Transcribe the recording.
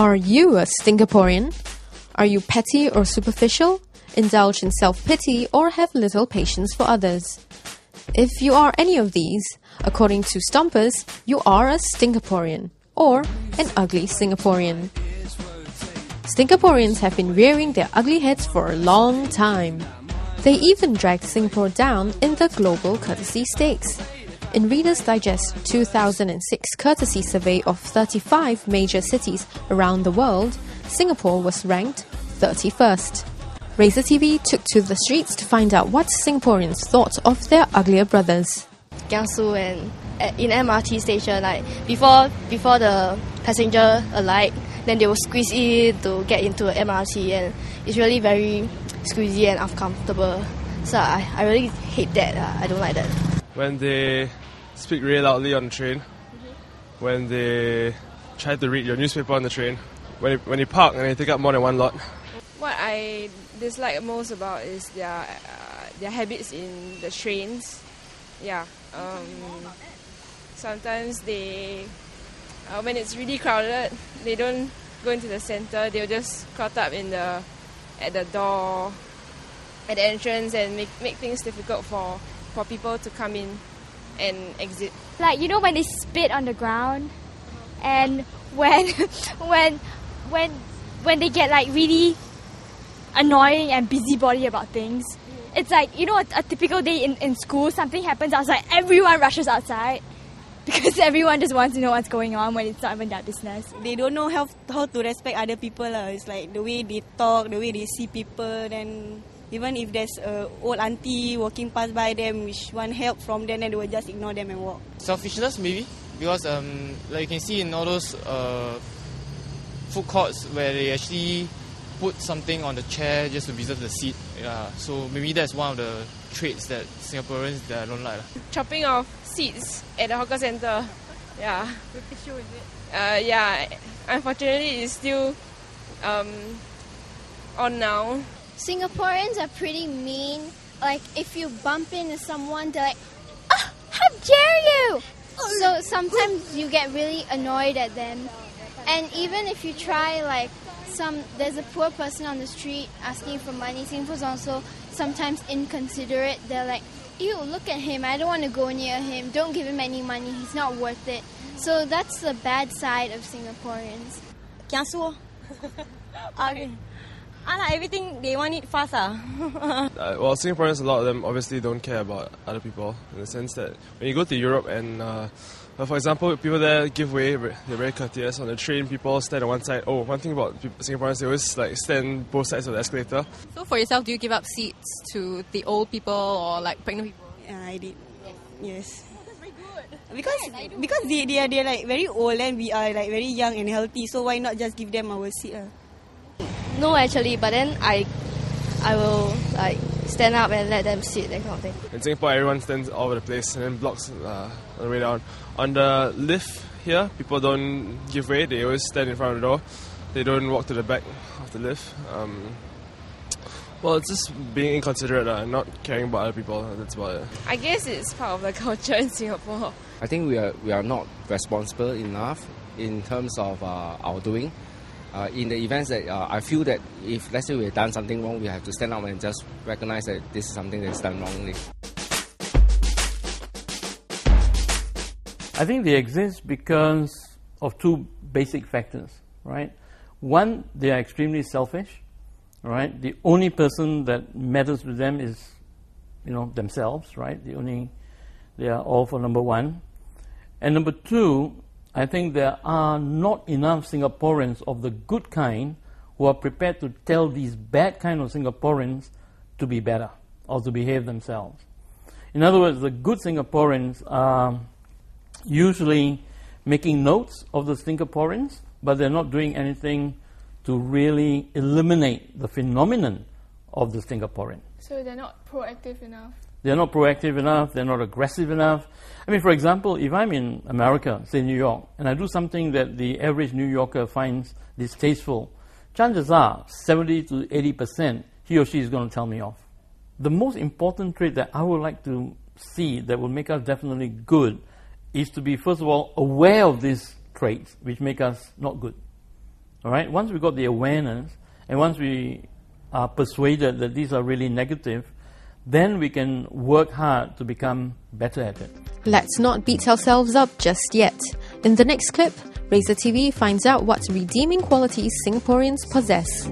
Are you a Stinkaporean? Are you petty or superficial, indulge in self-pity, or have little patience for others? If you are any of these, according to Stompers, you are a Stinkaporean, or an ugly Singaporean. Stinkaporeans have been rearing their ugly heads for a long time. They even dragged Singapore down in the Global Courtesy Stakes. In Reader's Digest 2006 courtesy survey of 35 major cities around the world, Singapore was ranked 31st. RazorTV took to the streets to find out what Singaporeans thought of their uglier brothers. Kiangsu and in MRT station, like before the passenger alight, then they will squeeze in to get into the MRT, and it's really very squeezy and uncomfortable. So I really hate that. I don't like that. When they speak really loudly on the train, when they try to read your newspaper on the train, when you park and they take up more than one lot. What I dislike most about is their habits in the trains. Yeah, sometimes they, when it's really crowded, they don't go into the center. They'll just crowd up at the door, at the entrance, and make things difficult for people to come in and exit. Like, you know, when they spit on the ground, and when they get like really annoying and busybody about things. It's like, you know, a typical day in school, something happens outside, everyone rushes outside because everyone just wants to know what's going on when it's not even their business. They don't know how to respect other people. It's like the way they talk, the way they see people, then even if there's an old auntie walking past by them which want help from them, then they will just ignore them and walk. Selfishness maybe, because like you can see in all those food courts where they actually put something on the chair just to reserve the seat. Yeah, so maybe that's one of the traits that Singaporeans that I don't like. Chopping off seats at the hawker centre. Yeah. With tissue, is it? Yeah. Unfortunately, it's still on now. Singaporeans are pretty mean. Like, if you bump into someone, they're like, "Oh, how dare you!" So sometimes you get really annoyed at them. And even if you try, like, there's a poor person on the street asking for money, Singapore's also sometimes inconsiderate. They're like, "Ew, look at him, I don't want to go near him, don't give him any money, he's not worth it." So that's the bad side of Singaporeans. Kiangsu. Everything they want it fast. Well, Singaporeans, a lot of them obviously don't care about other people, in the sense that when you go to Europe and for example, people there give way, they're very courteous. On the train, people stand on one side. Oh, one thing about Singaporeans, they always like stand both sides of the escalator. So for yourself, do you give up seats to the old people or like pregnant people? Yeah, I did. Yes. That's very good. Because they're like very old and we are like very young and healthy, so why not just give them our seat? No, actually, but then I will like stand up and let them sit, that kind of thing. In Singapore, everyone stands all over the place and then blocks on the way down. On the lift here, people don't give way. They always stand in front of the door. They don't walk to the back of the lift. Well, it's just being inconsiderate and not caring about other people. That's about it. I guess it's part of the culture in Singapore. I think we are not responsible enough in terms of our doing. In the events that I feel that if, let's say, we've done something wrong, we have to stand up and just recognize that this is something that's done wrongly. I think they exist because of two basic factors, right? One, they are extremely selfish, right? The only person that matters to them is, themselves, right? They are all for number one. And number two, I think there are not enough Singaporeans of the good kind who are prepared to tell these bad kind of Singaporeans to be better or to behave themselves. In other words, the good Singaporeans are usually making notes of the Stinkaporeans, but they're not doing anything to really eliminate the phenomenon of the Stinkaporean. So they're not proactive enough? They're not proactive enough, they're not aggressive enough. I mean, for example, if I'm in America, say New York, and I do something that the average New Yorker finds distasteful, chances are 70 to 80% he or she is going to tell me off. The most important trait that I would like to see that will make us definitely good is to be, first of all, aware of these traits which make us not good. All right. Once we got the awareness, and once we are persuaded that these are really negative, then we can work hard to become better at it. Let's not beat ourselves up just yet. In the next clip, RazorTV finds out what redeeming qualities Singaporeans possess.